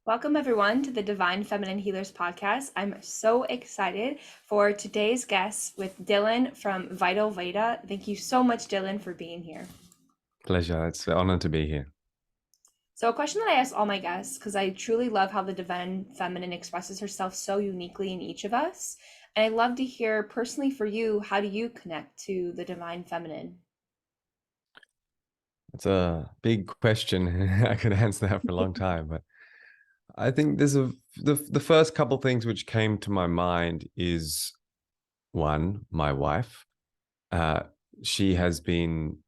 Welcome, everyone, to the Divine Feminine Healers podcast. I'm so excited for today's guest with Dylan from Vital Veda. Thank you so much, Dylan, for being here. Pleasure. It's an honor to be here. So, a question that I ask all my guests, because I truly love how the Divine Feminine expresses herself so uniquely in each of us. And I love to hear personally for you, how do you connect to the Divine Feminine? It's a big question. I could answer that for a long time, but I think the first couple things which came to my mind is one, my wife. Uh, she has been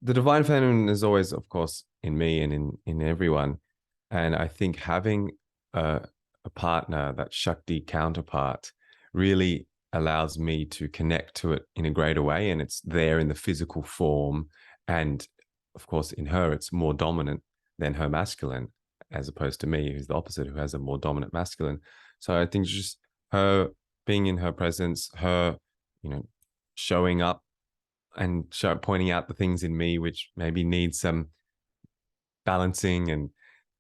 the divine feminine is always, of course, in me and in everyone. And I think having a partner, that Shakti counterpart, really allows me to connect to it in a greater way. And it's there in the physical form. And of course, in her, it's more dominant than her masculine, as opposed to me, who's the opposite, who has a more dominant masculine. So I think just her being in her presence, her, showing up and pointing out the things in me which maybe need some balancing. And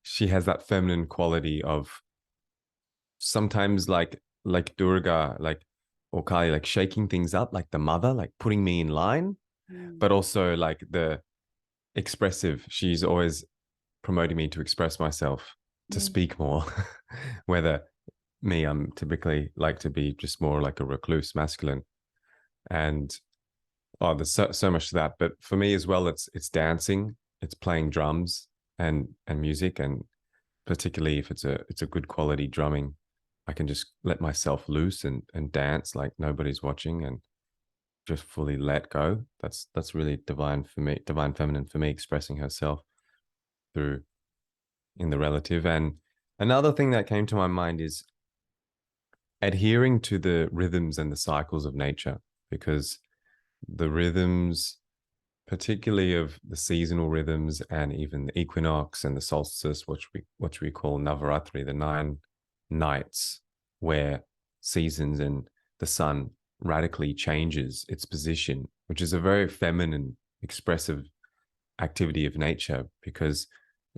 she has that feminine quality of sometimes like Durga, like or Kali, like shaking things up, like the mother, like putting me in line, but also like the expressive. She's always promoting me to express myself, to Mm. speak more. Whether me, I'm typically like to be just more like a recluse masculine. And there's so much to that. But for me as well, it's dancing, it's playing drums and music, and particularly if it's a good quality drumming, I can just let myself loose and dance like nobody's watching and just fully let go. That's really divine for me, divine feminine for me, expressing herself through in the relative. And another thing that came to my mind is adhering to the rhythms and the cycles of nature, because the rhythms, particularly of the seasonal rhythms and even the equinox and the solstice, which we call Navaratri, the 9 nights where seasons and the sun radically changes its position, which is a very feminine, expressive activity of nature, because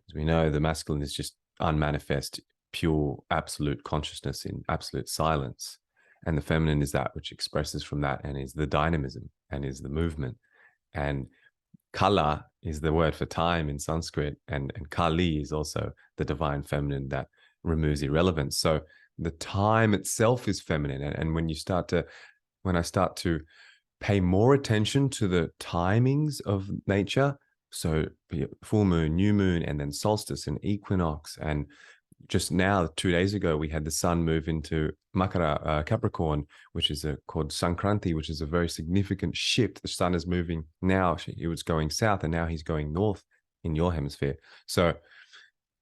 as we know, the masculine is just unmanifest, pure, absolute consciousness in absolute silence. And the feminine is that which expresses from that and is the dynamism and is the movement. And Kala is the word for time in Sanskrit, and Kali is also the divine feminine that removes irrelevance. So the time itself is feminine. And when I start to pay more attention to the timings of nature, so full moon, new moon, and then solstice and equinox. And just now, 2 days ago, we had the sun move into Makara, Capricorn, which is called Sankranti, which is a very significant shift. The sun is moving now. He was going south, and now he's going north in your hemisphere. So,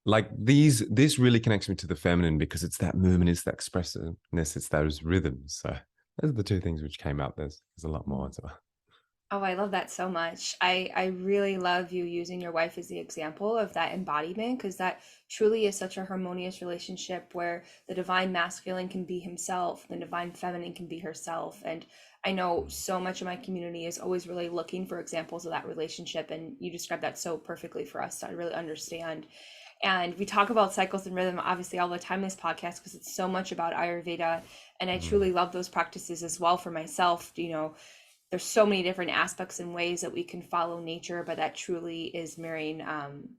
like this really connects me to the feminine, because it's that movement, it's that expressiveness, it's those rhythms. So those are the two things which came out. There's a lot more as well. Oh, I love that so much. I really love you using your wife as the example of that embodiment, because that truly is such a harmonious relationship where the divine masculine can be himself, the divine feminine can be herself. And I know so much of my community is always really looking for examples of that relationship, and you described that so perfectly for us to really understand. And we talk about cycles and rhythm obviously all the time in this podcast because it's so much about Ayurveda. And I Mm. truly love those practices as well for myself. There's so many different aspects and ways that we can follow nature, but that truly is mirroring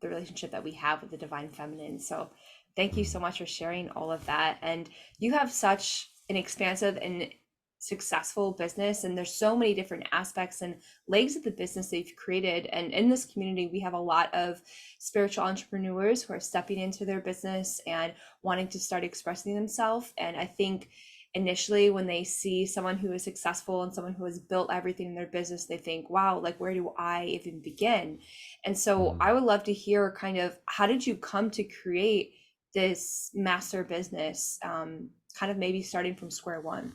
the relationship that we have with the divine feminine. So thank you so Mm. much for sharing all of that. And you have such an expansive and successful business, and there's so many different aspects and legs of the business that you've created. And in this community, we have a lot of spiritual entrepreneurs who are stepping into their business and wanting to start expressing themselves. And I think initially when they see someone who is successful and someone who has built everything in their business, they think, wow, like where do I even begin? And so I Mm. would love to hear kind of how did you come to create this master business, kind of maybe starting from square one.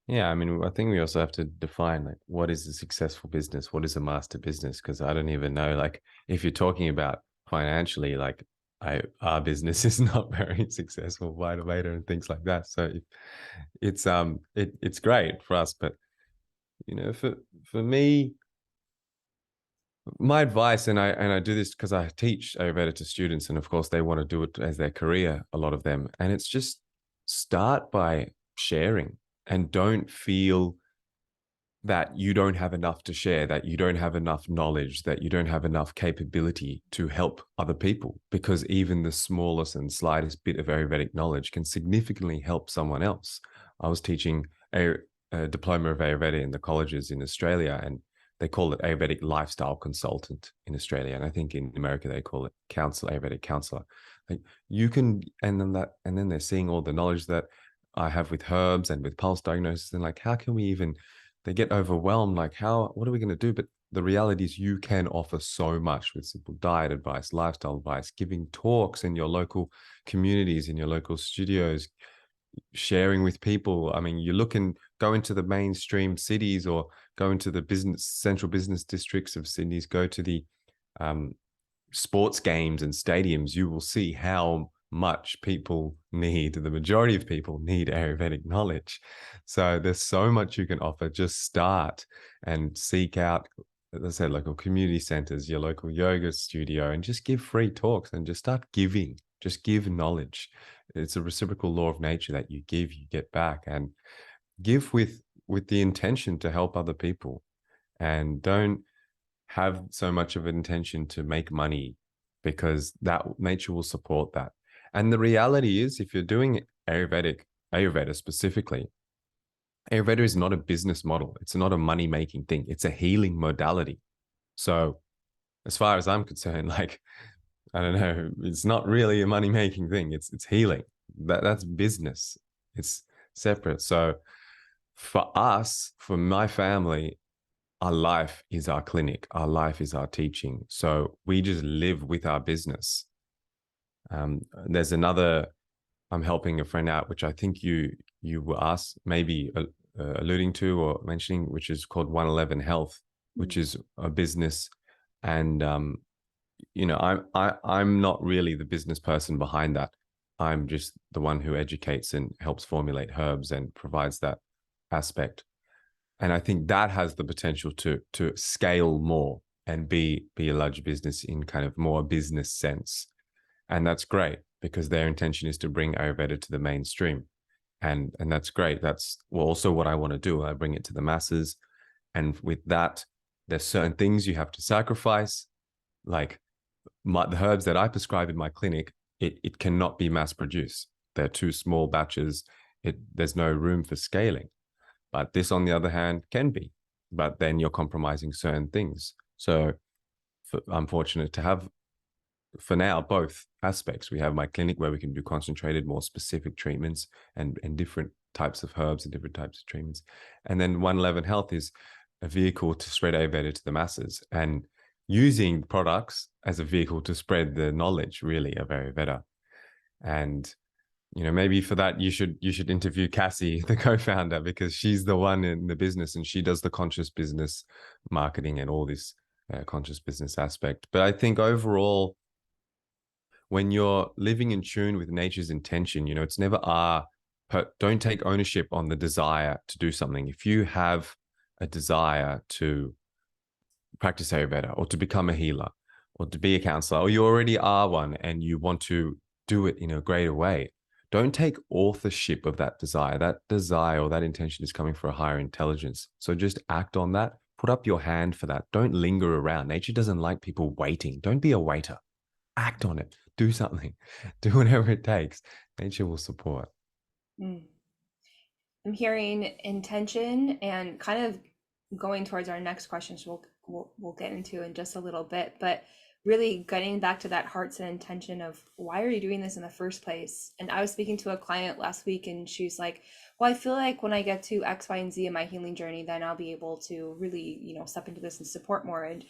Yeah, I mean, I think we also have to define like what is a successful business, what is a master business, because I don't even know. Like, if you're talking about financially, like our business is not very successful, Vita Veda and things like that. So it's great for us, but for me, My advice, and I do this because I teach Ayurveda to students, and of course they want to do it as their career, a lot of them. And it's just start by sharing, and don't feel that you don't have enough to share, that you don't have enough knowledge, that you don't have enough capability to help other people, because even the smallest and slightest bit of Ayurvedic knowledge can significantly help someone else. I was teaching a diploma of Ayurveda in the colleges in Australia, and they call it Ayurvedic lifestyle consultant in Australia. And I think in America, they call it Ayurvedic counselor. Like you can, and then they're seeing all the knowledge that I have with herbs and with pulse diagnosis. And like, how can we even, they get overwhelmed, like what are we going to do? But the reality is you can offer so much with simple diet advice, lifestyle advice, giving talks in your local communities, in your local studios, sharing with people. I mean, you look and go into the mainstream cities, or go into the central business districts of Sydney's, go to the um, sports games and stadiums, you will see how much people need, the majority of people need Ayurvedic knowledge. So there's so much you can offer. Just start and seek out, as I said, local community centers, your local yoga studio, and just give free talks and just start giving. Just give knowledge. It's a reciprocal law of nature that you give, you get back, and give with the intention to help other people, and don't have so much of an intention to make money, because that nature will support that. And the reality is, if you're doing Ayurveda specifically, Ayurveda is not a business model. It's not a money making thing. It's a healing modality. So, as far as I'm concerned, like, I don't know, it's not really a money making thing. It's healing. That's business. It's separate. So, for us, for my family, our life is our clinic. Our life is our teaching. So we just live with our business. There's another. I'm helping a friend out, which I think you were asked, maybe alluding to or mentioning, which is called 111 Health, which is a business. And I'm not really the business person behind that. I'm just the one who educates and helps formulate herbs and provides that aspect. And I think that has the potential to scale more and be a large business in kind of more business sense. And that's great, because their intention is to bring Ayurveda to the mainstream. And that's great. That's also what I want to do. I bring it to the masses. And with that, there's certain things you have to sacrifice, like the herbs that I prescribe in my clinic. It cannot be mass produced. They're too small batches. There's no room for scaling. But this, on the other hand, can be. But then you're compromising certain things. So I'm fortunate to have, for now, both aspects. We have my clinic where we can do concentrated, more specific treatments, and different types of herbs and different types of treatments. And then 111 Health is a vehicle to spread Ayurveda to the masses, and using products as a vehicle to spread the knowledge, really, of Ayurveda. And maybe for that you should interview Cassie, the co-founder, because she's the one in the business, and she does the conscious business marketing and all this conscious business aspect. But I think overall, when you're living in tune with nature's intention, it's never don't take ownership on the desire to do something. If you have a desire to practice Ayurveda, or to become a healer, or to be a counselor, or you already are one and you want to do it in a greater way, don't take authorship of that desire. That desire or that intention is coming for a higher intelligence. So just act on that. Put up your hand for that. Don't linger around. Nature doesn't like people waiting. Don't be a waiter. Act on it. Do something. Do whatever it takes. Nature will support. Mm. I'm hearing intention and kind of going towards our next questions we'll get into in just a little bit, but really getting back to that heart's and intention of why are you doing this in the first place? And I was speaking to a client last week, and she's like, well, I feel like when I get to X, Y, and Z in my healing journey, then I'll be able to really, step into this and support more. And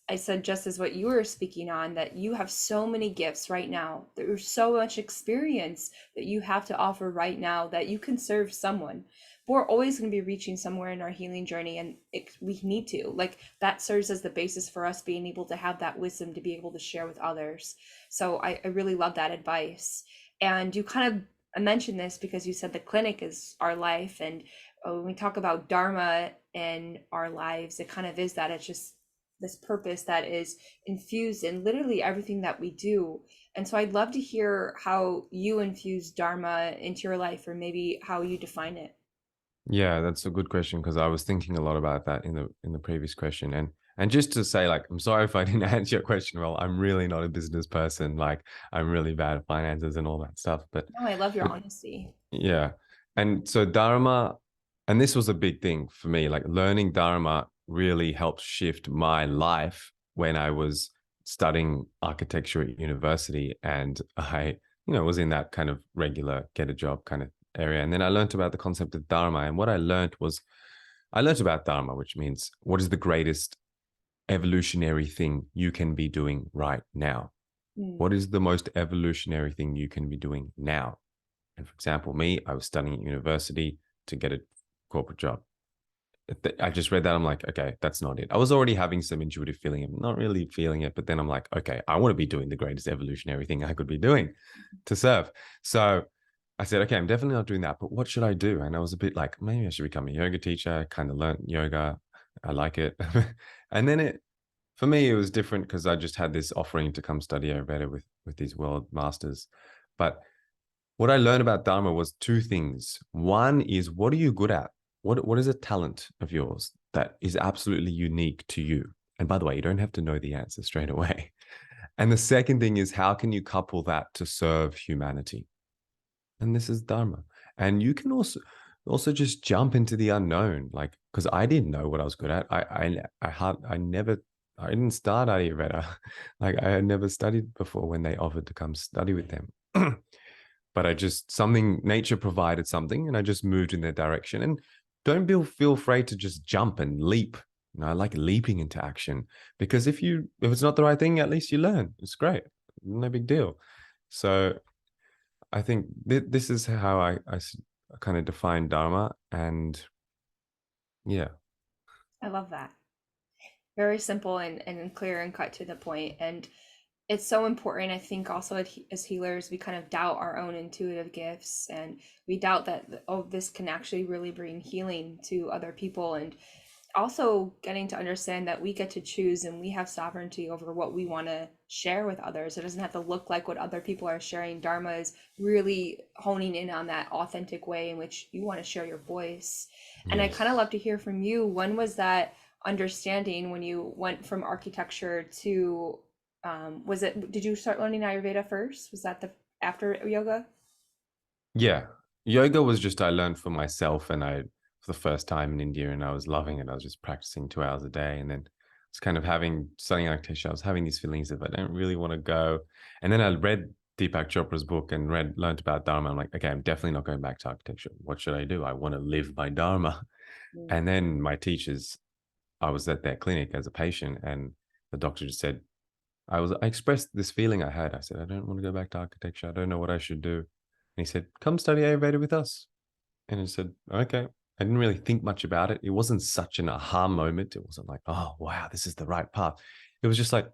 I said, just as what you were speaking on, that you have so many gifts right now. There's so much experience that you have to offer right now that you can serve someone. But we're always going to be reaching somewhere in our healing journey, and we need to. Like, that serves as the basis for us being able to have that wisdom to be able to share with others. So I really love that advice. And you kind of mentioned this because you said the clinic is our life. And when we talk about Dharma in our lives, it kind of is that. It's just this purpose that is infused in literally everything that we do. And so I'd love to hear how you infuse Dharma into your life, or maybe how you define it. Yeah, that's a good question because I was thinking a lot about that in the previous question. And just to say, like, I'm sorry if I didn't answer your question well. I'm really not a business person. Like, I'm really bad at finances and all that stuff. No, I love your But honesty. yeah. And so Dharma, and this was a big thing for me, like learning Dharma really helped shift my life when I was studying architecture at university. And I, was in that kind of regular get a job kind of area. And then I learned about the concept of Dharma. And what I learned was, I learned about Dharma, which means what is the greatest evolutionary thing you can be doing right now? Mm. What is the most evolutionary thing you can be doing now? And for example, me, I was studying at university to get a corporate job. I just read that. I'm like, okay, that's not it. I was already having some intuitive feeling. I'm not really feeling it. But then I'm like, okay, I want to be doing the greatest evolutionary thing I could be doing to serve. So I said, okay, I'm definitely not doing that. But what should I do? And I was a bit like, maybe I should become a yoga teacher. I kind of learned yoga. I like it. And then for me, it was different because I just had this offering to come study Ayurveda with these world masters. But what I learned about Dharma was two things. One is, what are you good at? What is a talent of yours that is absolutely unique to you? And by the way, you don't have to know the answer straight away. And the second thing is, how can you couple that to serve humanity? And this is Dharma. And you can also just jump into the unknown, like, because I didn't know what I was good at. I didn't start Ayurveda. Like, I had never studied before when they offered to come study with them. But I just, something, nature provided something, and I just moved in their direction. And don't feel afraid to just jump and leap. I like leaping into action, because if it's not the right thing, at least you learn. It's great, no big deal. So I think this is how I kind of define Dharma. And yeah. I love that. Very simple and clear and cut to the point. And it's so important. I think also as healers, we kind of doubt our own intuitive gifts, and we doubt that, oh, this can actually really bring healing to other people. And also getting to understand that we get to choose and we have sovereignty over what we want to share with others. It doesn't have to look like what other people are sharing. Dharma is really honing in on that authentic way in which you want to share your voice. And I kind of Yes. love to hear from you. When was that understanding when you went from architecture to, was it, did you start learning Ayurveda first? Was that the after yoga? Yeah. Yoga was just, I learned for myself, and for the first time in India, and I was loving it. I was just practicing 2 hours a day. And then it's kind of studying architecture. I was having these feelings of, I don't really want to go. And then I read Deepak Chopra's book and learned about Dharma. I'm like, okay, I'm definitely not going back to architecture. What should I do? I want to live by Dharma. Mm. And then my teachers, I was at their clinic as a patient, and the doctor just said, I expressed this feeling I had. I said, I don't want to go back to architecture. I don't know what I should do. And he said, come study Ayurveda with us. And I said, okay. I didn't really think much about it. It wasn't such an aha moment. It wasn't like, oh, wow, this is the right path. It was just like,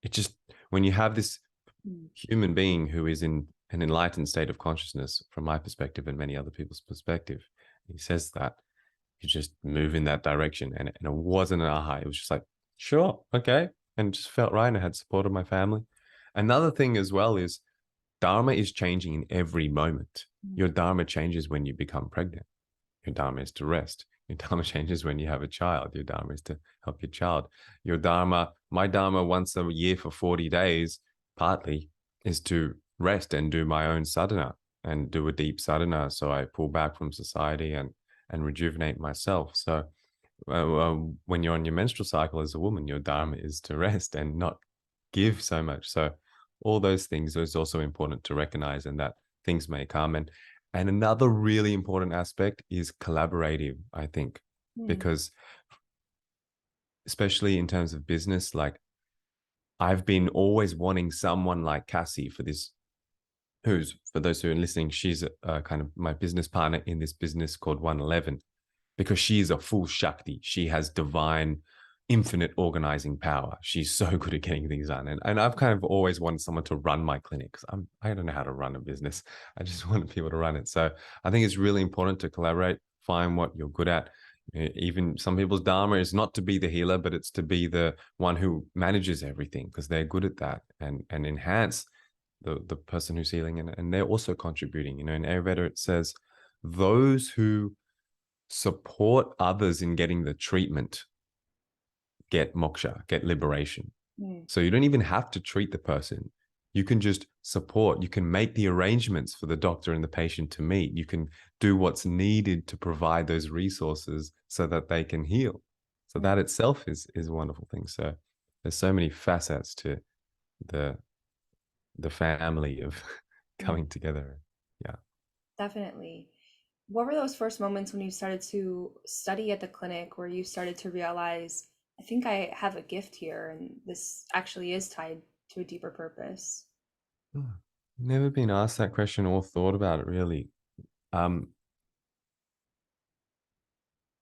it just, when you have this Mm. human being who is in an enlightened state of consciousness, from my perspective and many other people's perspective, he says that you just move in that direction. And it wasn't an aha. It was just like, sure, okay. And it just felt right. And I had support of my family. Another thing as well is, Dharma is changing in every moment. Mm. Your Dharma changes when you become pregnant. Your Dharma is to rest. Your Dharma changes when you have a child. Your Dharma is to help your child. My Dharma once a year for 40 days, partly, is to rest and do my own sadhana and do a deep sadhana. So I pull back from society and rejuvenate myself. So when you're on your menstrual cycle as a woman, your Dharma is to rest and not give so much. So all those things is also important to recognize, and that things may come. And another really important aspect is collaborative, I think, Mm. because especially in terms of business, like, I've been always wanting someone like Cassie for this, who's, for those who are listening, she's kind of my business partner in this business called 111, because she is a full Shakti. She has divine, infinite organizing power. She's so good at getting things done. And I've kind of always wanted someone to run my clinic, because I don't know how to run a business. I just want people to run it. So I think it's really important to collaborate, find what you're good at. Even some people's dharma is not to be the healer, but it's to be the one who manages everything, because they're good at that, and enhance the person who's healing, and they're also contributing. In Ayurveda it says those who support others in getting the treatment get moksha, get liberation. Mm, So you don't even have to treat the person. You can just support. You can make the arrangements for the doctor and the patient to meet. You can do what's needed to provide those resources so that they can heal. So mm, that itself is a wonderful thing. So there's so many facets to the the family of mm. coming together. Yeah. Definitely. What were those first moments when you started to study at the clinic where you started to realize, I think I have a gift here and this actually is tied to a deeper purpose? Hmm. Never been asked that question or thought about it really. Um,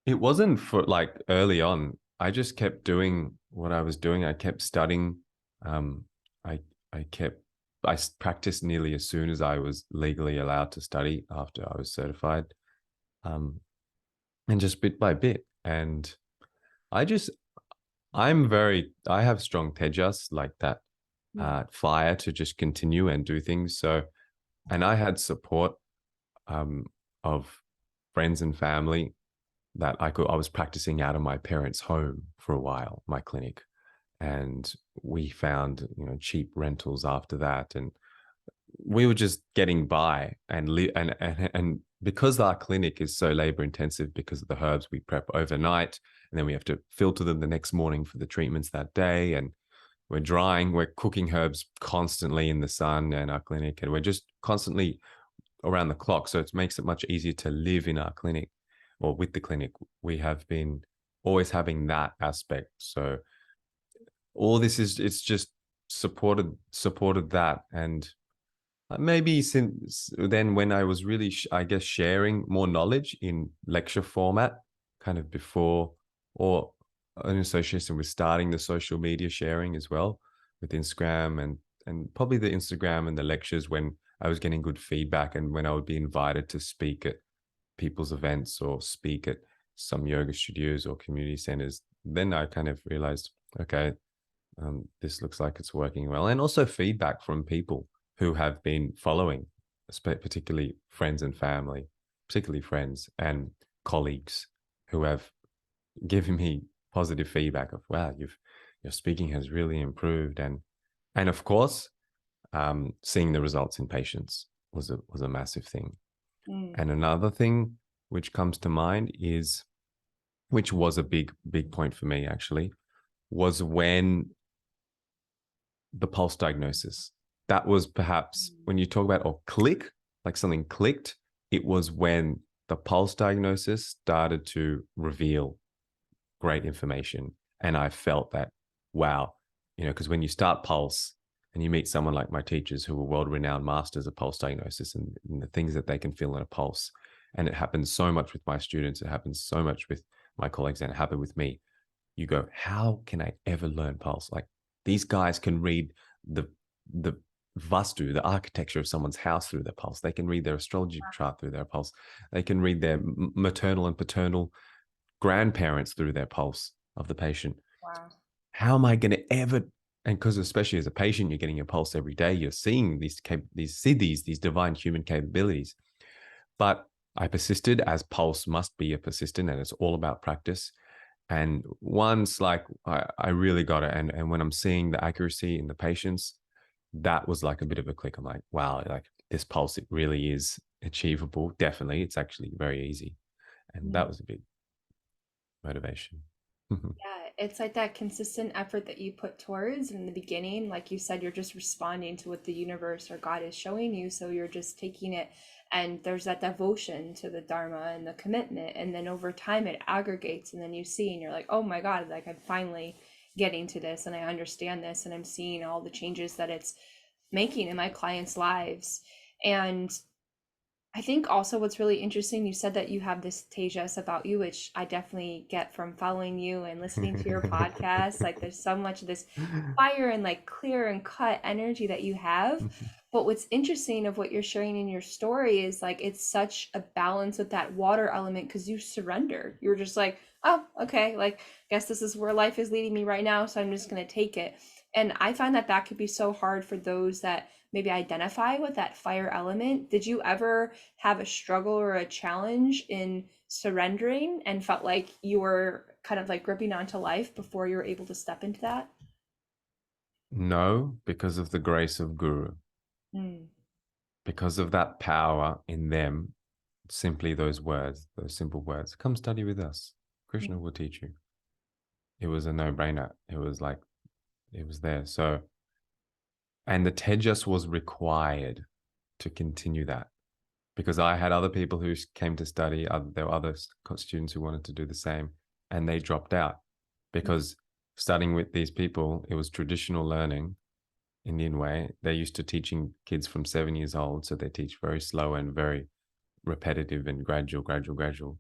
It wasn't for like early on. I just kept doing what I was doing. I kept studying. Um, I I kept practiced nearly as soon as I was legally allowed to study after I was certified. Um, and just bit by bit. And I just I have strong tejas like that Mm, fire to just continue and do things. So, and I had support um of friends and family that I was practicing out of my parents' home for a while, my clinic. And we found, cheap rentals after that. And we were just getting by and because our clinic is so labor intensive because of the herbs we prep overnight, and then we have to filter them the next morning for the treatments that day. And we're cooking herbs constantly in the sun in our clinic, and we're just constantly around the clock. So it makes it much easier to live in our clinic or with the clinic. We have been always having that aspect. So all this is it's just supported that. And maybe since then, when I was really I guess sharing more knowledge in lecture format, kind of before, or in association with starting the social media sharing as well with Instagram, and probably the Instagram and the lectures, when I was getting good feedback and when I would be invited to speak at people's events or speak at some yoga studios or community centers, then I kind of realized, okay, this looks like it's working well. And also feedback from people who have been following, particularly friends and family, particularly friends and colleagues who have given me positive feedback of, wow, your speaking has really improved. And of course, seeing the results in patients was a massive thing. mm, And another thing which comes to mind is, which was a big point for me actually, was when the pulse diagnosis. That was perhaps mm. when you talk about, or click, like something clicked, it was when the pulse diagnosis started to reveal great information. And I felt that, wow, because when you start pulse and you meet someone like my teachers who are world renowned masters of pulse diagnosis, and the things that they can feel in a pulse. And it happens so much with my students. It happens so much with my colleagues, and it happened with me. You go, how can I ever learn pulse? Like, these guys can read the the vastu, the architecture of someone's house through their pulse. They can read their astrology chart through their pulse. They can read their maternal and paternal grandparents through their pulse of the patient. Wow. How am I going to ever? And because especially as a patient, you're getting your pulse every day. You're seeing these siddhis, these divine human capabilities. But I persisted, as pulse must be a persistent, and it's all about practice. And once, like, I really got it, and when I'm seeing the accuracy in the patients, that was like a bit of a click. I'm like, wow, like this pulse, it really is achievable. Definitely, it's actually very easy, and that Mm. was a big motivation. Yeah, it's like that consistent effort that you put towards in the beginning. Like you said, you're just responding to what the universe or God is showing you. So you're just taking it, and there's that devotion to the Dharma and the commitment. And then over time, it aggregates, and then you see, and you're like, oh my God, like I'm finally getting to this, and I understand this, and I'm seeing all the changes that it's making in my clients' lives. And I think also what's really interesting, you said that you have this tejas about you, which I definitely get from following you and listening to your podcast. Like there's so much of this fire and like clear and cut energy that you have. But what's interesting of what you're sharing in your story is like it's such a balance with that water element because you surrendered. You're just like, oh, okay, like guess this is where life is leading me right now, so I'm just gonna take it. And I find that that could be so hard for those that maybe identify with that fire element. Did you ever have a struggle or a challenge in surrendering and felt like you were kind of like gripping onto life before you were able to step into that? No, because of the grace of Guru, Mm, because of that power in them, simply those words, those simple words, come study with us. Krishna mm, will teach you. It was a no-brainer. It was like, it was there. So, and the tejas was required to continue that because I had other people who came to study. There were other students who wanted to do the same, and they dropped out mm, because studying with these people, it was traditional learning, Indian way. They're used to teaching kids from 7 years old, so they teach very slow and very repetitive and gradual, gradual, gradual.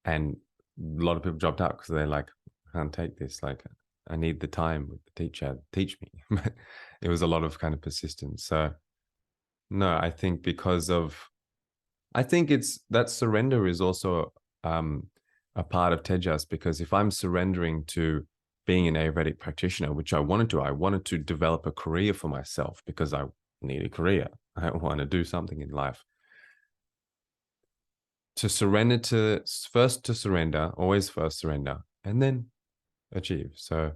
And a lot of people dropped out because they're like, I can't take this. Like, I need the time with the teacher. Teach me. But it was a lot of kind of persistence. So no, I think because of I think it's that surrender is also a part of Tejas because if I'm surrendering to being an Ayurvedic practitioner, which I wanted to develop a career for myself because I need a career. I want to do something in life. To surrender to first to surrender, always first surrender, and then achieve. So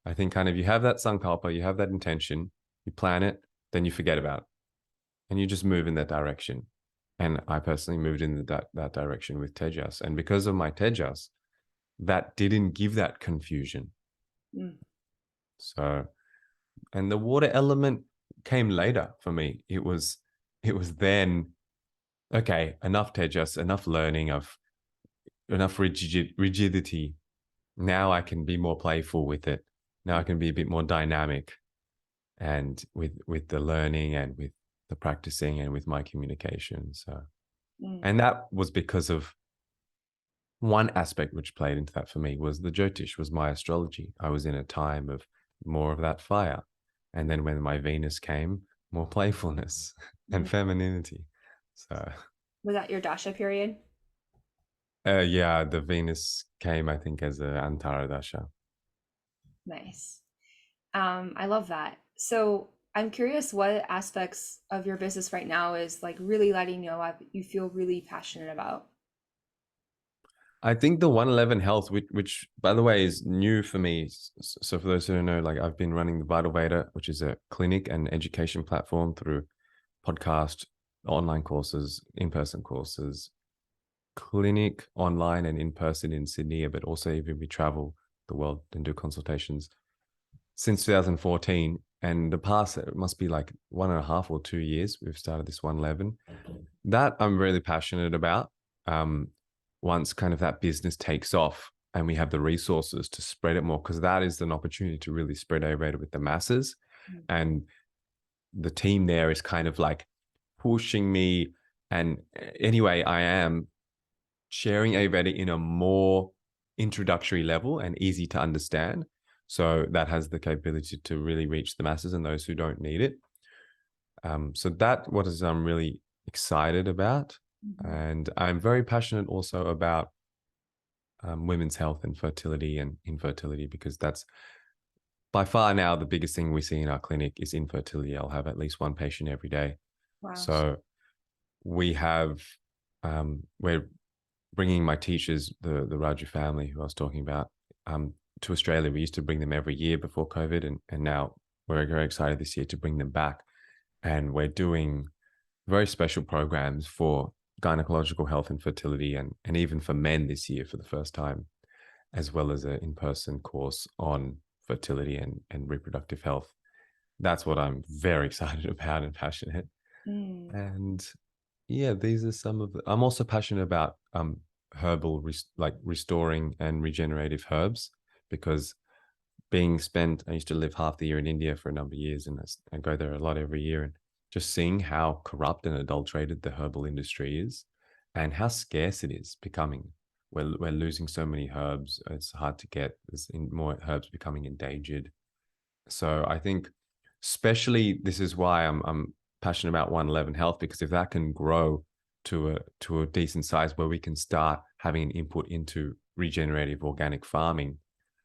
I think kind of you have that sankalpa, you have that intention, you plan it, then you forget about it and you just move in that direction. And I personally moved in that direction with Tejas. And because of my Tejas, that didn't give that confusion. mm. So, and the water element came later for me. It was then, okay, enough Tejas, enough learning of enough rigidity. Now I can be more playful with it. Now I can be a bit more dynamic and with the learning and with the practicing and with my communication. So, Mm. and that was because of one aspect which played into that for me was the Jyotish, was my astrology. I was in a time of more of that fire. And then when my Venus came, more playfulness and Mm. femininity. So, Was that your Dasha period? yeah, the Venus came, I think, as a Antara Dasha. Nice. I love that. So I'm curious what aspects of your business right now is like really lighting you up, you feel really passionate about. I think the 111 Health, which by the way is new for me. So for those who don't know, like I've been running the Vital Veda, which is a clinic and education platform through podcast, online courses, in-person courses, clinic online and in-person in Sydney, but also even we travel the world and do consultations since 2014. And the past, it must be like 1.5 or 2 years, we've started this 111. That I'm really passionate about. Um, Once kind of that business takes off and we have the resources to spread it more, because that is an opportunity to really spread Ayurveda with the masses. Mm. And the team there is kind of like pushing me. And anyway, I am sharing Ayurveda in a more introductory level and easy to understand. So that has the capability to really reach the masses and those who don't need it. So that what is I'm really excited about. Mhm. And I'm very passionate also about women's health and fertility and infertility, because that's by far now the biggest thing we see in our clinic is infertility. I'll have at least one patient every day. Wow. So we're bringing my teachers, the Raju family who I was talking about, to Australia. We used to bring them every year before COVID, and now we're very excited this year to bring them back. And we're doing very special programs for gynecological health and fertility, and even for men this year for the first time, as well as an in-person course on fertility and reproductive health. That's what I'm very excited about and passionate. Mm. And yeah, these are some of the, I'm also passionate about herbal like restoring and regenerative herbs, because I used to live half the year in India for a number of years, and I go there a lot every year. And just seeing how corrupt and adulterated the herbal industry is and how scarce it is becoming. We're losing so many herbs. It's hard to get. There's more herbs becoming endangered. So I think, especially, this is why I'm passionate about 111 health, because if that can grow to a decent size where we can start having an input into regenerative organic farming,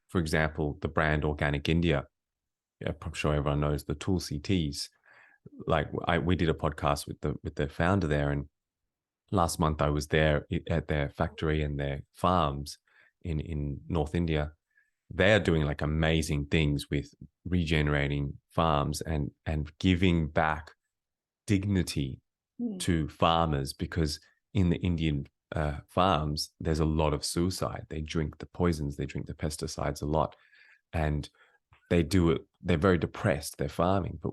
for example, the brand Organic India. Yeah, I'm sure everyone knows the Tulsi teas. Like we did a podcast with the founder there, and last month I was there at their factory and their farms in North India. They are doing like amazing things with regenerating farms and giving back dignity Mm. to farmers, because in the Indian farms there's a lot of suicide. They drink the poisons, they drink the pesticides a lot, and they do it. They're very depressed. They're farming, but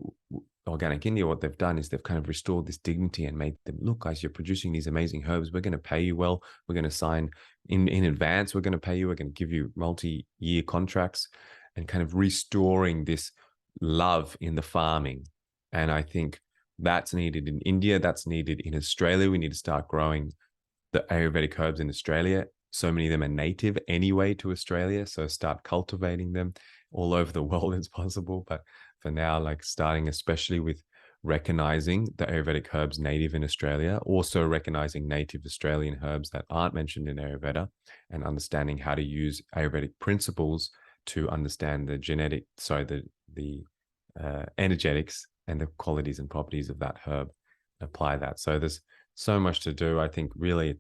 Organic India, what they've done is they've kind of restored this dignity and made them, look, guys, you're producing these amazing herbs. We're going to pay you well. We're going to sign in advance. We're going to pay you. We're going to give you multi-year contracts, and kind of restoring this love in the farming. And I think that's needed in India. That's needed in Australia. We need to start growing the Ayurvedic herbs in Australia. So many of them are native anyway to Australia. So start cultivating them all over the world as possible. But for now, like starting especially with recognizing the Ayurvedic herbs native in Australia, also recognizing native Australian herbs that aren't mentioned in Ayurveda, and understanding how to use Ayurvedic principles to understand the energetics and the qualities and properties of that herb, apply that. So there's so much to do. I think really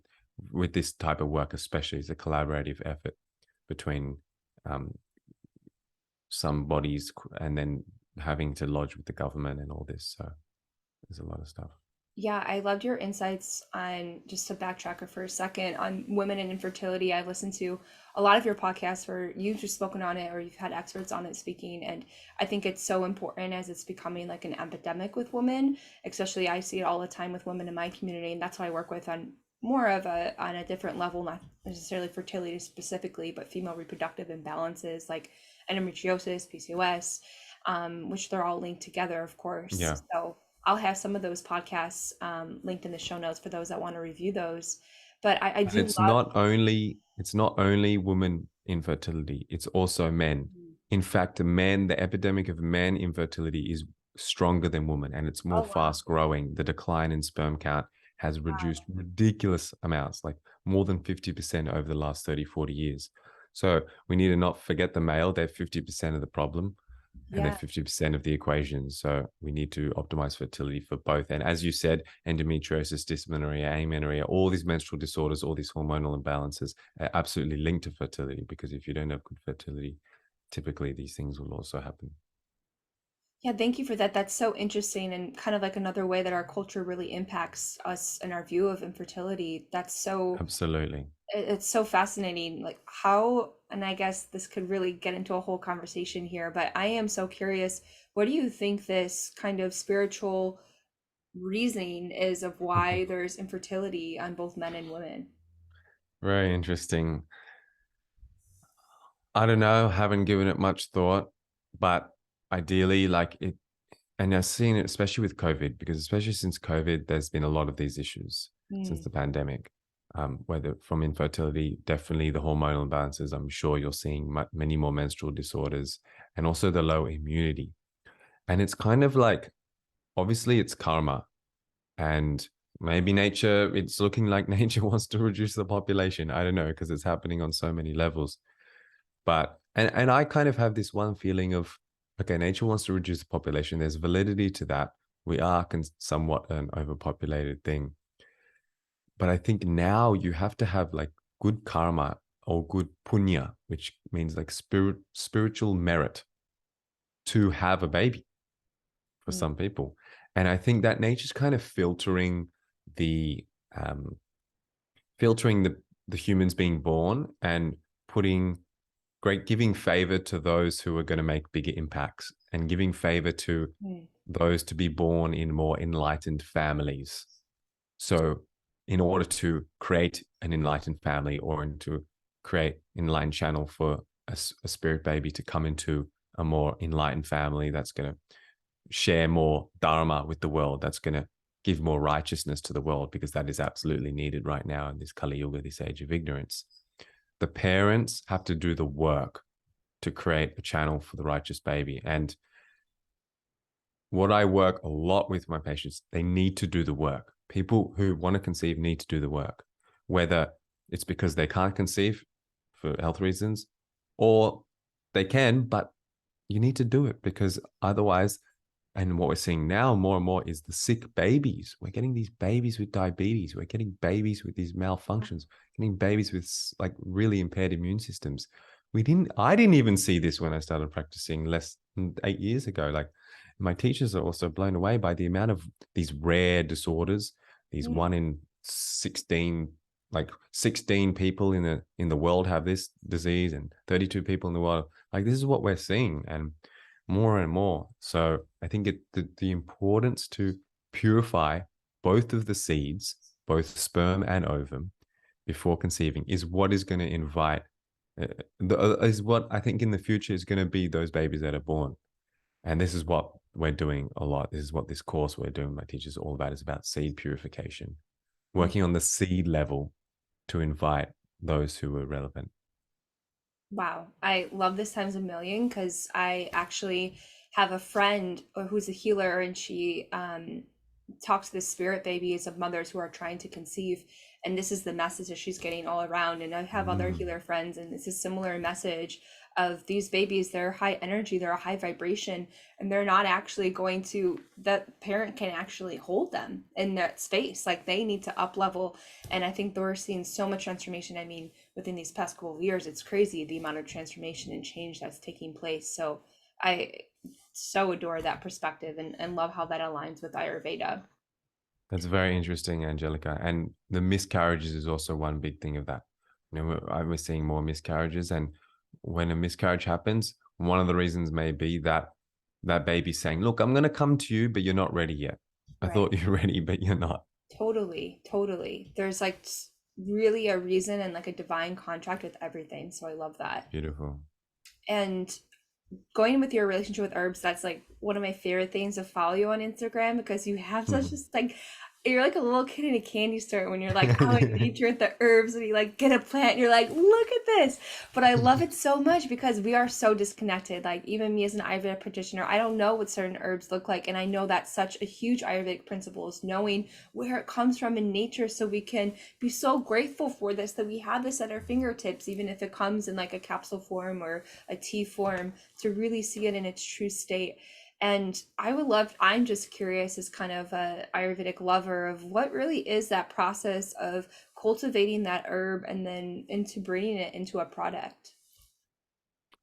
with this type of work, especially, is a collaborative effort between um, some bodies, and then having to lodge with the government and all this. So there's a lot of stuff. Yeah, I loved your insights on, just to backtrack for a second, on women and infertility. I've listened to a lot of your podcasts where you've just spoken on it or you've had experts on it speaking. And I think it's so important as it's becoming like an epidemic with women, especially I see it all the time with women in my community. And that's why I work with on more of a on a different level, not necessarily fertility specifically, but female reproductive imbalances like endometriosis, PCOS, which they're all linked together, of course. Yeah. So I'll have some of those podcasts linked in the show notes for those that want to review those. But I And do love. it's not only women infertility, it's also men. In fact, men, the epidemic of men infertility is stronger than women, and it's more Oh wow, fast growing. The decline in sperm count has reduced wow. ridiculous amounts, like more than 50% over the last 30, 40 years. So we need to not forget the male. They're 50% of the problem, and they're Yeah. 50% of the equation. So we need to optimize fertility for both. And as you said, endometriosis, dysmenorrhea, amenorrhea, all these menstrual disorders, all these hormonal imbalances are absolutely linked to fertility, because if you don't have good fertility, typically these things will also happen. Yeah, thank you for that. That's so interesting and kind of like another way that our culture really impacts us and our view of infertility. That's so Absolutely. it's so fascinating, like how, and I guess this could really get into a whole conversation here, but I am so curious, what do you think this kind of spiritual reasoning is of why there's infertility on both men and women? Very interesting. I don't know, haven't given it much thought, but ideally, like it, and I've seen it especially with COVID, because especially since COVID, there's been a lot of these issues since Mm, the pandemic, whether from infertility, definitely the hormonal imbalances. I'm sure you're seeing many more menstrual disorders, and also the low immunity. And it's kind of like, obviously, it's karma, and maybe nature, it's looking like nature wants to reduce the population. I don't know, because it's happening on so many levels. But and I kind of have this one feeling of, okay, nature wants to reduce the population. There's validity to that. We are somewhat an overpopulated thing. But I think now you have to have like good karma or good punya, which means like spiritual merit, to have a baby for mm, some people. And I think that nature's kind of the um filtering the humans being born, and putting giving favor to those who are going to make bigger impacts, and giving favor to mm, those to be born in more enlightened families. So in order to create an enlightened family, or to create enlightened channel for a spirit baby to come into a more enlightened family, that's going to share more Dharma with the world, that's going to give more righteousness to the world, because that is absolutely needed right now in this Kali Yuga, this age of ignorance. The parents have to do the work to create a channel for the righteous baby. And what I work a lot with my patients, they need to do the work. People who want to conceive need to do the work, whether it's because they can't conceive for health reasons, or they can, but you need to do it, because otherwise, and what we're seeing now more and more is the sick babies. We're getting these babies with diabetes. We're getting babies with these malfunctions, getting babies with like really impaired immune systems. I didn't even see this when I started practicing less than 8 years ago. Like, my teachers are also blown away by the amount of these rare disorders, these Mm. 1 in 16, like 16 people in the world have this disease, and 32 people in the world. Like, this is what we're seeing, and more. So I think the importance to purify both of the seeds, both sperm and ovum, before conceiving, is what is going to invite, is what I think in the future is going to be those babies that are born. And this is what we're doing a lot. This is what this course we're doing, my teachers, all about, is about seed purification, working on the seed level to invite those who are relevant. Wow, I love this times a million because I actually have a friend who's a healer, and she talks to the spirit babies of mothers who are trying to conceive, and this is the message that she's getting all around. And I have other Mm. healer friends, and it's a similar message of these babies. They're high energy, they're a high vibration, and they're not actually going to, that parent can actually hold them in that space. Like, they need to up level. And I think we're seeing so much transformation. I mean, within these past couple of years, it's crazy the amount of transformation and change that's taking place. So I so adore that perspective, and love how that aligns with Ayurveda. That's very interesting, Angelica. And the miscarriages is also one big thing of that. We're seeing more miscarriages, and when a miscarriage happens, one of the reasons may be that that baby saying, "Look, I'm going to come to you, but you're not ready yet. I Right. thought you're ready, but you're not." Totally, totally. There's like really a reason and like a divine contract with everything. So I love that. Beautiful. And going with your relationship with herbs, that's like one of my favorite things to follow you on Instagram, because you have such just like, you're like a little kid in a candy store when you're like out in nature with the herbs, and you like get a plant and you're like, look at this. But I love it so much because we are so disconnected. Like, even me as an Ayurvedic practitioner, I don't know what certain herbs look like. And I know that's such a huge Ayurvedic principle, is knowing where it comes from in nature, so we can be so grateful for this, that we have this at our fingertips, even if it comes in like a capsule form or a tea form, to really see it in its true state. And I'm just curious, as kind of a Ayurvedic lover, of what really is that process of cultivating that herb and then into bringing it into a product.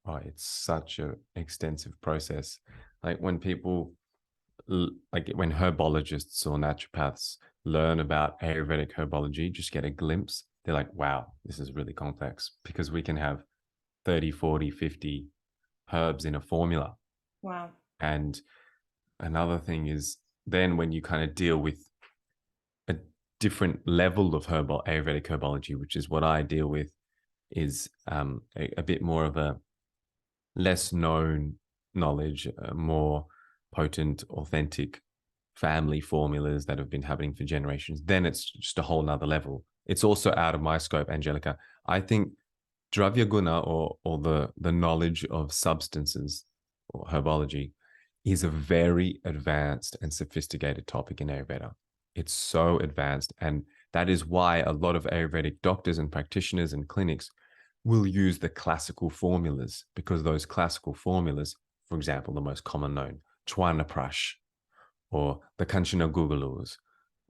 Oh, it's such an extensive process. Like, when people, like when herbologists or naturopaths learn about Ayurvedic herbology, just get a glimpse, they're like, wow, this is really complex, because we can have 30, 40, 50 herbs in a formula. Wow. And another thing is, then when you kind of deal with a different level of Ayurvedic herbology, which is what I deal with, is a bit more of a less known knowledge, more potent, authentic family formulas that have been happening for generations, then it's just a whole nother level. It's also out of my scope, Angelica. I think Dravya Guna, or the knowledge of substances or herbology, is a very advanced and sophisticated topic in Ayurveda. It's so advanced. And that is why a lot of Ayurvedic doctors and practitioners and clinics will use the classical formulas, because those classical formulas, for example, the most common known, Chwanaprash, or the Kanchana Gugulus,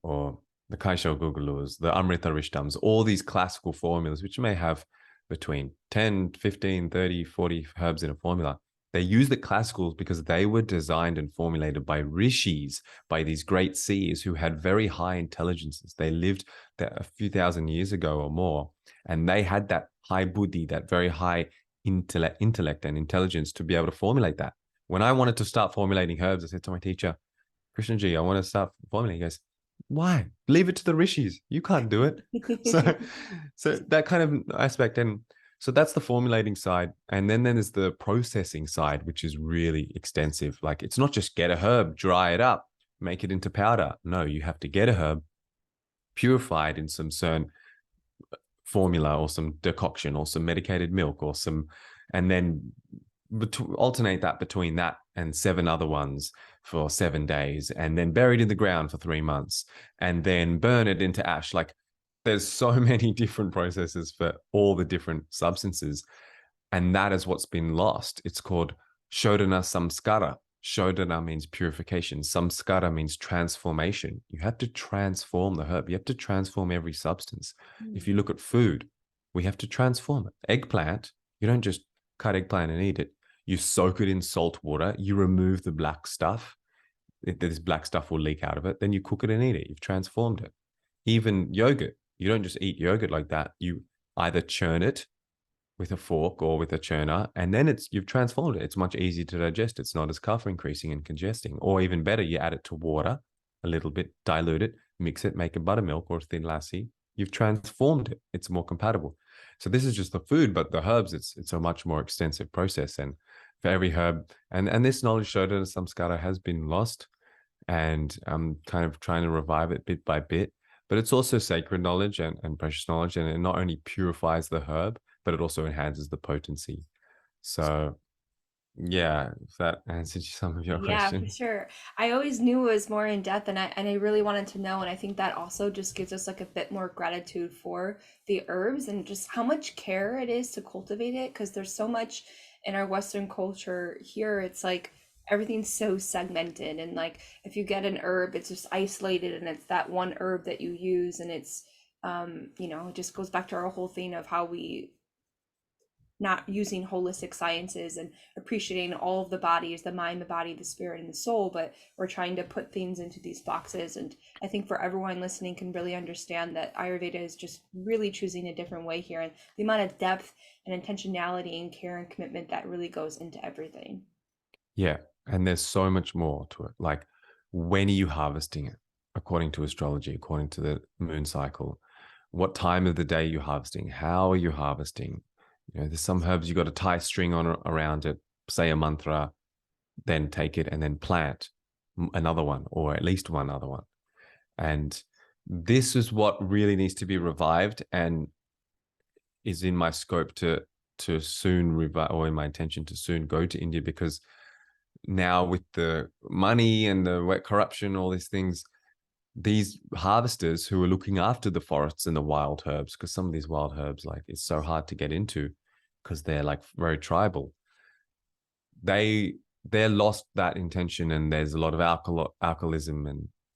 or the Kaisho Gugulus, the Amrita Rishtams, all these classical formulas, which may have between 10, 15, 30, 40 herbs in a formula. They use the classicals because they were designed and formulated by rishis, by these great seers who had very high intelligences. They lived a few thousand years ago or more, and they had that high buddhi, that very high intellect and intelligence to be able to formulate that. When I wanted to start formulating herbs, I said to my teacher, Krishnaji, I want to start formulating. He goes, why? Leave it to the rishis. You can't do it. So, so that kind of aspect. And So that's the formulating side. And then there's the processing side, which is really extensive. Like it's not just get a herb, dry it up, make it into powder. No, you have to get a herb, purify it in some certain formula or some decoction or some medicated milk or some, and then alternate that between that and 7 other ones for 7 days, and then buried in the ground for 3 months, and then burn it into ash. Like there's so many different processes for all the different substances. And that is what's been lost. It's called Shodhana Samskara. Shodhana means purification. Samskara means transformation. You have to transform the herb. You have to transform every substance. If Mm. you look at food, we have to transform it. Eggplant, you don't just cut eggplant and eat it. You soak it in salt water. You remove the black stuff. This black stuff will leak out of it. Then you cook it and eat it. You've transformed it. Even yogurt, you don't just eat yogurt like that. You either churn it with a fork or with a churner, and then you've transformed it. It's much easier to digest. It's not as caffeine increasing and congesting. Or even better, you add it to water a little bit, dilute it, mix it, make a buttermilk or a thin lassi. You've transformed it. It's more compatible. So this is just the food, but the herbs, it's a much more extensive process. And for every herb, and this knowledge showed that samskara has been lost, and I'm kind of trying to revive it bit by bit. But it's also sacred knowledge and precious knowledge, and it not only purifies the herb, but it also enhances the potency. So yeah, if that answers some of your Yeah, for question. sure. I always knew it was more in depth, and I really wanted to know, and I think that also just gives us like a bit more gratitude for the herbs and just how much care it is to cultivate it, because there's so much in our Western culture here. It's like everything's so segmented, and like if you get an herb, it's just isolated and it's that one herb that you use, and it's it just goes back to our whole thing of how we not using holistic sciences and appreciating all of the bodies, the mind, the body, the spirit, and the soul, but we're trying to put things into these boxes. And I think for everyone listening can really understand that Ayurveda is just really choosing a different way here, and the amount of depth and intentionality and care and commitment that really goes into everything. Yeah, and there's so much more to it. Like, when are you harvesting it? According to astrology, according to the moon cycle, what time of the day you're harvesting? How are you harvesting? There's some herbs you got to tie string on around it, say a mantra, then take it and then plant another one, or at least one other one. And this is what really needs to be revived, and is in my scope to soon revive, or in my intention to soon go to India, because now with the money and the wet corruption, all these things, these harvesters who are looking after the forests and the wild herbs, because some of these wild herbs, like, it's so hard to get into because they're like very tribal. They're lost that intention, and there's a lot of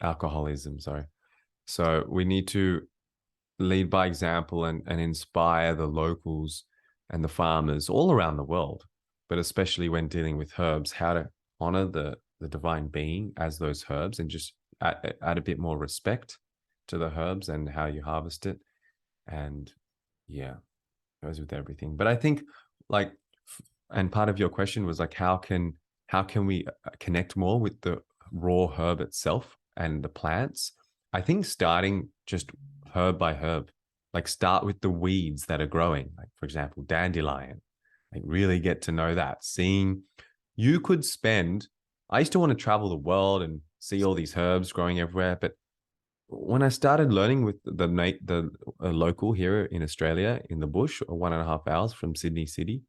alcoholism. Sorry. So we need to lead by example, and inspire the locals and the farmers all around the world, but especially when dealing with herbs, how to honor the divine being as those herbs, and just add a bit more respect to the herbs and how you harvest it. And yeah, goes with everything. But I think, like, and part of your question was like, how can we connect more with the raw herb itself and the plants? I think starting just herb by herb, like start with the weeds that are growing, like for example dandelion, like really get to know that. Seeing, you could spend, I used to want to travel the world and see all these herbs growing everywhere, but when I started learning with the local here in Australia in the bush, 1.5 hours from Sydney City,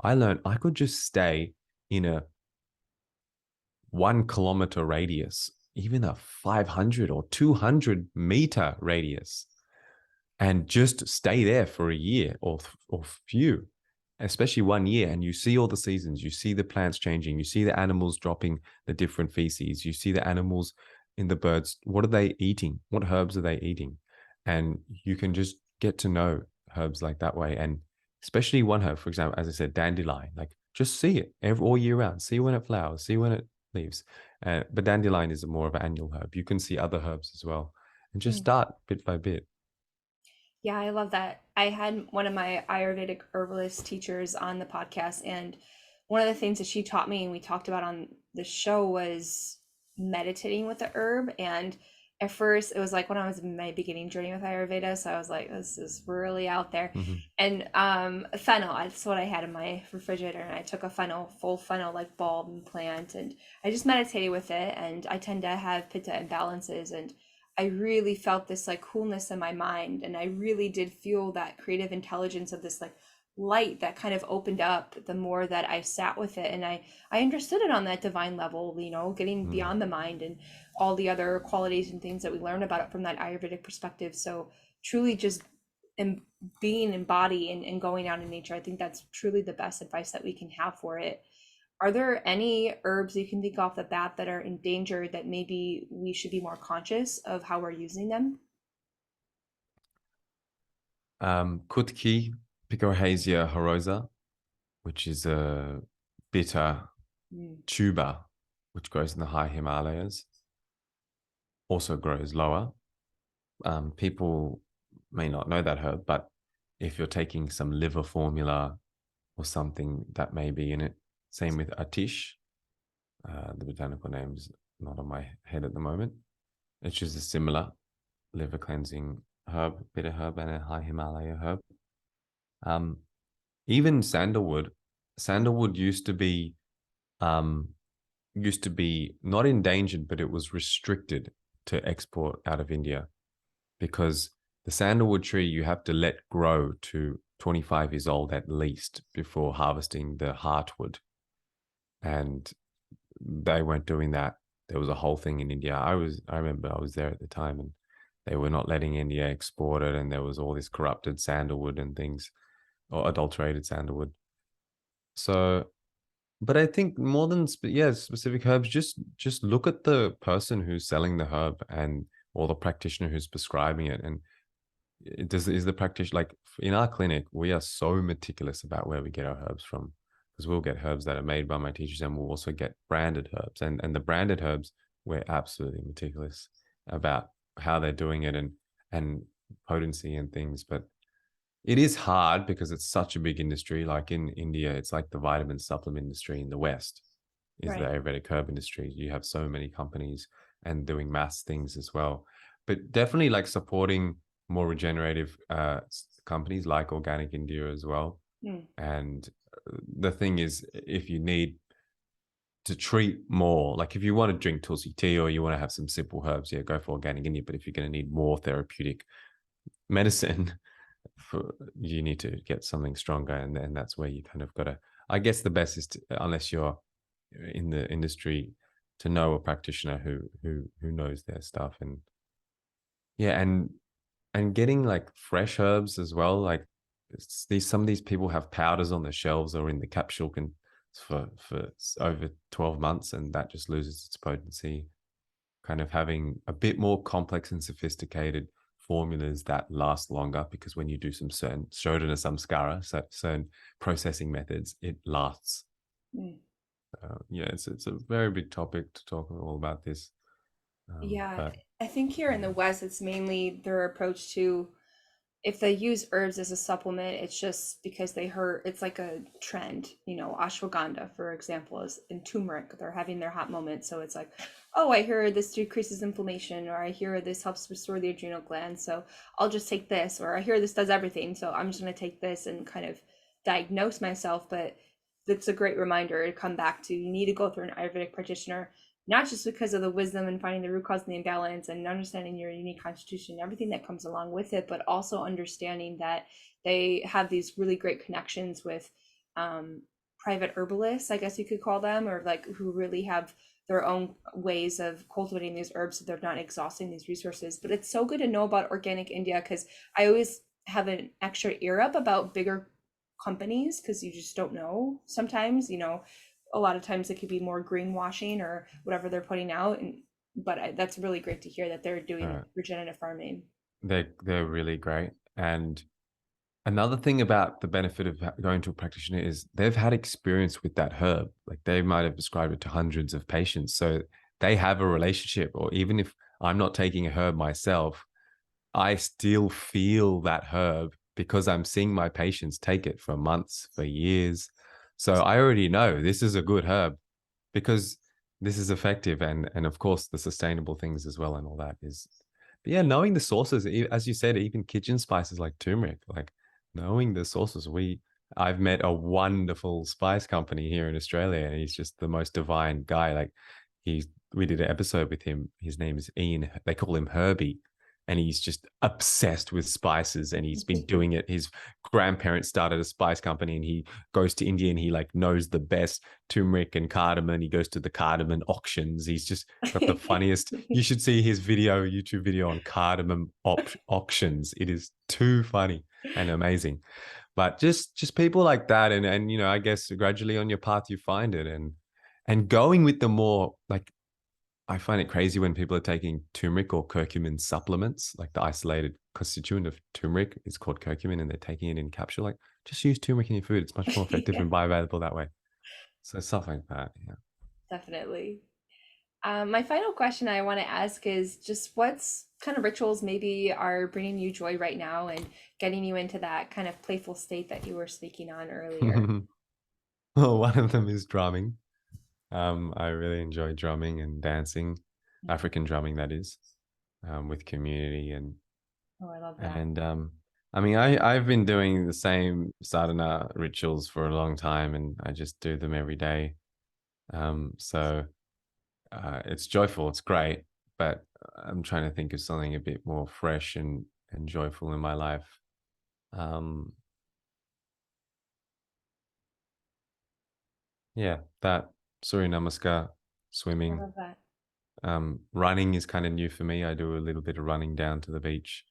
I learned I could just stay in a 1 kilometer radius, even a 500 or 200 meter radius, and just stay there for a year or few, especially 1 year. And you see all the seasons, you see the plants changing, you see the animals dropping the different feces, you see the animals in the birds. What are they eating? What herbs are they eating? And you can just get to know herbs like that way. And especially one herb, for example, as I said, dandelion, like just see it all year round, see when it flowers, see when it leaves. But dandelion is more of an annual herb. You can see other herbs as well, and just Mm. start bit by bit. Yeah, I love that. I had one of my Ayurvedic herbalist teachers on the podcast, and one of the things that she taught me and we talked about on the show was meditating with the herb. And At first it was like when I was in my beginning journey with Ayurveda, so I was like, this is really out there. Hmm. And fennel, that's what I had in my refrigerator, and I took a fennel, full fennel like bulb and plant, and I just meditated with it. And I tend to have pitta imbalances, and I really felt this like coolness in my mind, and I really did feel that creative intelligence of this like light that kind of opened up the more that I sat with it, and I understood it on that divine level, you know, getting Mm. beyond the mind and all the other qualities and things that we learn about it from that Ayurvedic perspective. So truly just em- being in body and going out in nature, I think that's truly the best advice that we can have for it. Are there any herbs you can think off the bat that are endangered that maybe we should be more conscious of how we're using them? Kutki, Picohasia horosa, which is a bitter Mm, tuber which grows in the high Himalayas, also grows lower. People may not know that herb, but if you're taking some liver formula or something, that may be in it. Same with Atish. The botanical name's not on my head at the moment. It's just a similar liver cleansing herb, bitter herb, and a high Himalaya herb. Um, Even sandalwood. Sandalwood um, used to be not endangered, but it was restricted to export out of India because the sandalwood tree you have to let grow to 25 years old at least before harvesting the heartwood. And they weren't doing that. There was a whole thing in India. I remember I was there at the time and they were not letting India export it. And there was all this corrupted sandalwood and things or adulterated sandalwood. So, but I think more than specific herbs, just look at the person who's selling the herb and or the practitioner who's prescribing it, and is the practitioner like in our clinic we are so meticulous about where we get our herbs from because we'll get herbs that are made by my teachers and we'll also get branded herbs and the branded herbs we're absolutely meticulous about how they're doing it and potency and things. But it is hard because it's such a big industry. Like in India, it's like the vitamin supplement industry in the West is the right. Ayurvedic herb industry. You have so many companies and doing mass things as well. But definitely like supporting more regenerative companies like Organic India as well. Mm, And the thing is, if you need to treat more, like if you want to drink Tulsi tea or you want to have some simple herbs, yeah, go for Organic India. But if you're going to need more therapeutic medicine, for you need to get something stronger, and then that's where you kind of got to. I guess the best is to, unless you're in the industry, to know a practitioner who knows their stuff, and yeah, and getting like fresh herbs as well. Like these some of these people have powders on the shelves or in the capsule can for over 12 months, and that just loses its potency. Kind of having a bit more complex and sophisticated formulas that last longer because when you do some certain Shodana samskara, certain processing methods, it lasts. mm. Yeah, it's a very big topic to talk all about this. Yeah, But I think here in the yeah, West, it's mainly their approach to if they use herbs as a supplement, it's just because they heard it's like a trend. You know, ashwagandha, for example, is in turmeric. They're having their hot moment. So it's like, oh, I hear this decreases inflammation, or I hear this helps restore the adrenal gland. So I'll just take this, or I hear this does everything. So I'm just going to take this and kind of diagnose myself. But it's a great reminder to come back to you need to go through an Ayurvedic practitioner, not just because of the wisdom and finding the root cause of the imbalance and understanding your unique constitution and everything that comes along with it, but also understanding that they have these really great connections with um, private herbalists, I guess you could call them, or like who really have their own ways of cultivating these herbs so they're not exhausting these resources. But it's so good to know about Organic India because I always have an extra ear up about bigger companies because you just don't know sometimes, you know, a lot of times it could be more greenwashing or whatever they're putting out. And but that's really great to hear that they're doing uh, regenerative farming. they're really great. And another thing about the benefit of going to a practitioner is they've had experience with that herb. Like they might have prescribed it to hundreds of patients, so they have a relationship. Or even if I'm not taking a herb myself, I still feel that herb because I'm seeing my patients take it for months, for years. So I already know this is a good herb because this is effective, and of course the sustainable things as well, and all that is. But yeah, knowing the sources, as you said, even kitchen spices like turmeric, like knowing the sources. I've met a wonderful spice company here in Australia, and he's just the most divine guy. Like he, we did an episode with him. His name is Ian. They call him Herbie, and he's just obsessed with spices, and he's been doing it. His grandparents started a spice company, and he goes to India and he like knows the best turmeric and cardamom. He goes to the cardamom auctions. He's just got the funniest. You should see his YouTube video on cardamom auctions. It is too funny and amazing. But just people like that, and I guess gradually on your path you find it, and going with the more like, I find it crazy when people are taking turmeric or curcumin supplements, like the isolated constituent of turmeric is called curcumin, and they're taking it in capsule. Like, just use turmeric in your food. It's much more effective Yeah, and bioavailable that way. So stuff like that. Yeah. definitely. My final question I want to ask is just what's kind of rituals maybe are bringing you joy right now and getting you into that kind of playful state that you were speaking on earlier? Well, one of them is drumming. I really enjoy drumming and dancing, African drumming, that is, with community Oh, I love that. and I mean, I've been doing the same sadhana rituals for a long time, and I just do them every day. So it's joyful, it's great, but I'm trying to think of something a bit more fresh and joyful in my life. Um, yeah, that Surya Namaskar, I swimming. love that. Running is kind of new for me. I do a little bit of running down to the beach.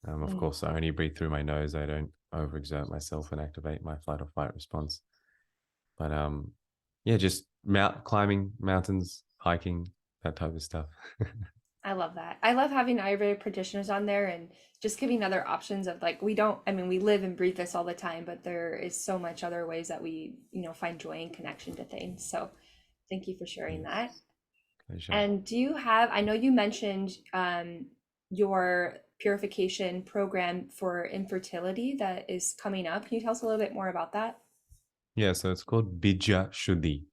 Of Mm, course, I only breathe through my nose. I don't overexert myself and activate my flight or fight response. But yeah, just climbing mountains, hiking, that type of stuff. I love that. I love having Ayurvedic practitioners on there and just giving other options of like we don't, I mean, we live and breathe this all the time, but there is so much other ways that we, find joy and connection to things. So thank you for sharing Yes, that. pleasure. And do you have, I know you mentioned your purification program for infertility that is coming up. Can you tell us a little bit more about that? Yeah, so it's called Bija Shuddhi.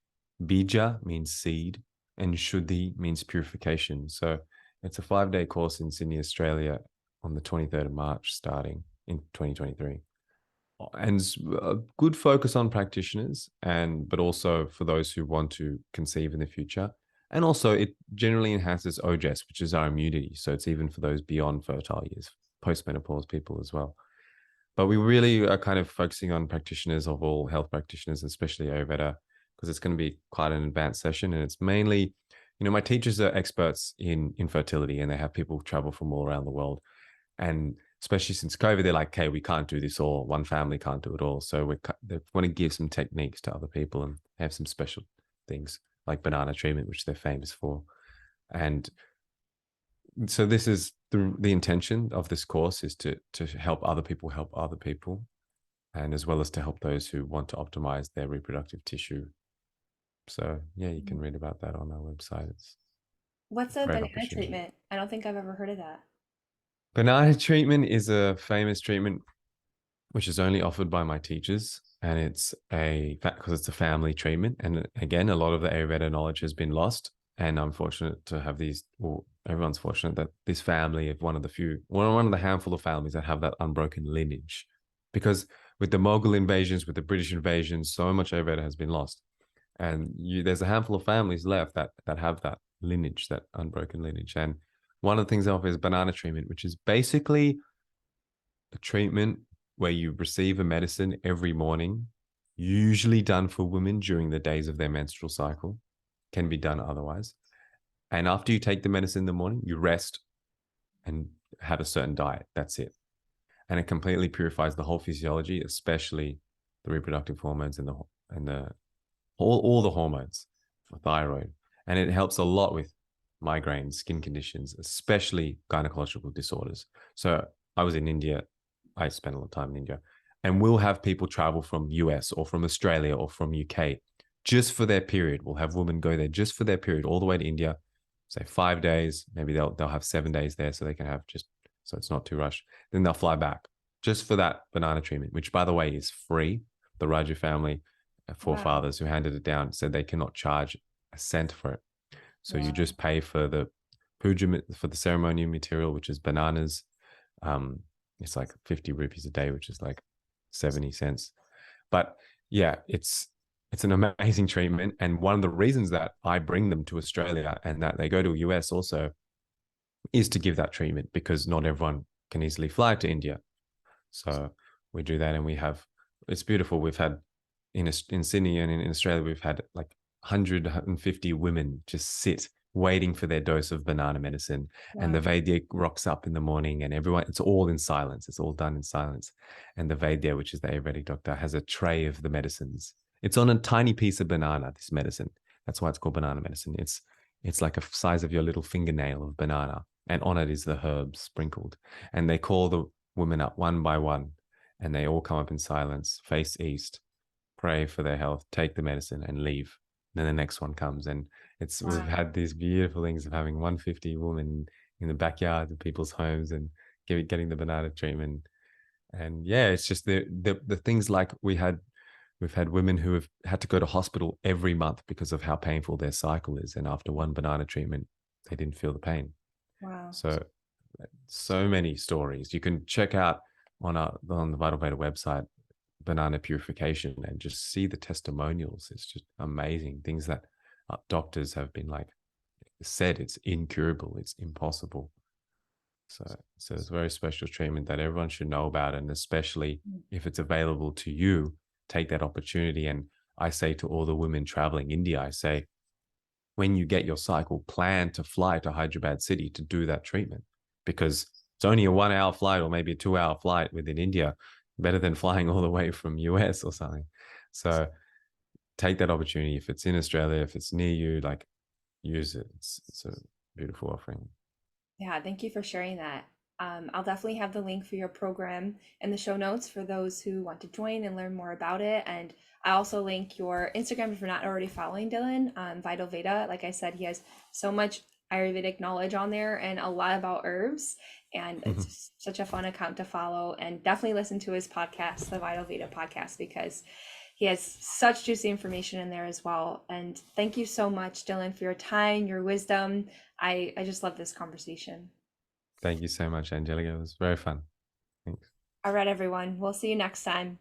Bija means seed, and Shuddhi means purification. So it's a 5-day course in Sydney, Australia, on the 23rd of March, starting in 2023. And a good focus on practitioners, but also for those who want to conceive in the future. And also it generally enhances OJS, which is our immunity. So it's even for those beyond fertile years, postmenopause people as well. But we really are kind of focusing on practitioners of all health practitioners, especially Ayurveda, because it's going to be quite an advanced session. And it's mainly, my teachers are experts in infertility, and they have people travel from all around the world. And especially since COVID, they're like, okay, we can't do this all. One family can't do it all. So they want to give some techniques to other people and have some special things like banana treatment, which they're famous for. And so this is the intention of this course, is to help other people, and as well as to help those who want to optimize their reproductive tissue. So yeah, you can read about that on our website. It's What's a a great banana opportunity. treatment? I don't think I've ever heard of that. Banana treatment is a famous treatment which is only offered by my teachers, and it's because it's a family treatment. And again, a lot of the Ayurveda knowledge has been lost. And I'm fortunate to have these. Well, everyone's fortunate that this family of one of the handful of families that have that unbroken lineage, because with the Mughal invasions, with the British invasions, so much Ayurveda has been lost, and there's a handful of families left that have that lineage, that unbroken lineage. And one of the things I offer is banana treatment, which is basically a treatment where you receive a medicine every morning, usually done for women during the days of their menstrual cycle, can be done otherwise. And after you take the medicine in the morning, you rest and have a certain diet. That's it. And it completely purifies the whole physiology, especially the reproductive hormones and the all the hormones for thyroid. And it helps a lot with migraines, skin conditions, especially gynecological disorders. So I was in India. I spent a lot of time in India, and we'll have people travel from US or from Australia or from UK just for their period. We'll have women go there just for their period, all the way to India, say 5 days. Maybe they'll have 7 days there, so they can have just, so it's not too rushed. Then they'll fly back just for that banana treatment, which, by the way, is free. The Raju family, Wow. forefathers who handed it down, said they cannot charge a cent for it. So you Wow. just pay for the puja, for the ceremonial material, which is bananas. Um, it's like 50 rupees a day, which is like 70 cents. But yeah, it's an amazing treatment. And one of the reasons that I bring them to Australia and that they go to US also is to give that treatment, because not everyone can easily fly to India. So we do that, and we have, it's beautiful. We've had in Sydney and in Australia, we've had like 150 women just sit waiting for their dose of banana medicine. And the Wow. Vaidya rocks up in the morning, and everyone, it's all in silence. It's all done in silence. And the Vaidya, which is the Ayurvedic doctor, has a tray of the medicines. It's on a tiny piece of banana, this medicine. That's why it's called banana medicine. It's like a size of your little fingernail of banana. And on it is the herbs sprinkled. And they call the women up one by one, and they all come up in silence, face east, pray for their health, take the medicine, and leave. Then the next one comes, and we've Wow. had these beautiful things of having 150 women in the backyard of people's homes and getting the banana treatment. And yeah, it's just the things like we've had women who have had to go to hospital every month because of how painful their cycle is, and after one banana treatment, they didn't feel the pain. Wow. So many stories you can check out on the Vital Veda website, banana purification, and just see the testimonials. It's just amazing things that doctors have been like said it's incurable, it's impossible. So it's a very special treatment that everyone should know about, and especially if it's available to you, take that opportunity. And I say to all the women traveling India, I say, when you get your cycle, plan to fly to Hyderabad city to do that treatment, because it's only a 1 hour flight or maybe a 2 hour flight within India, better than flying all the way from US or something. So take that opportunity. If it's in Australia, if it's near you, like, use it. It's a beautiful offering. Yeah, thank you for sharing that. I'll definitely have the link for your program in the show notes for those who want to join and learn more about it. And I also link your Instagram if you're not already following Dylan, Vital Veda. Like I said, he has so much Ayurvedic knowledge on there and a lot about herbs. And it's such a fun account to follow. And definitely listen to his podcast, the Vital Veda podcast, because he has such juicy information in there as well. And thank you so much, Dylan, for your time, your wisdom. I just love this conversation. Thank you so much, Angelica. It was very fun. Thanks. All right, everyone. We'll see you next time.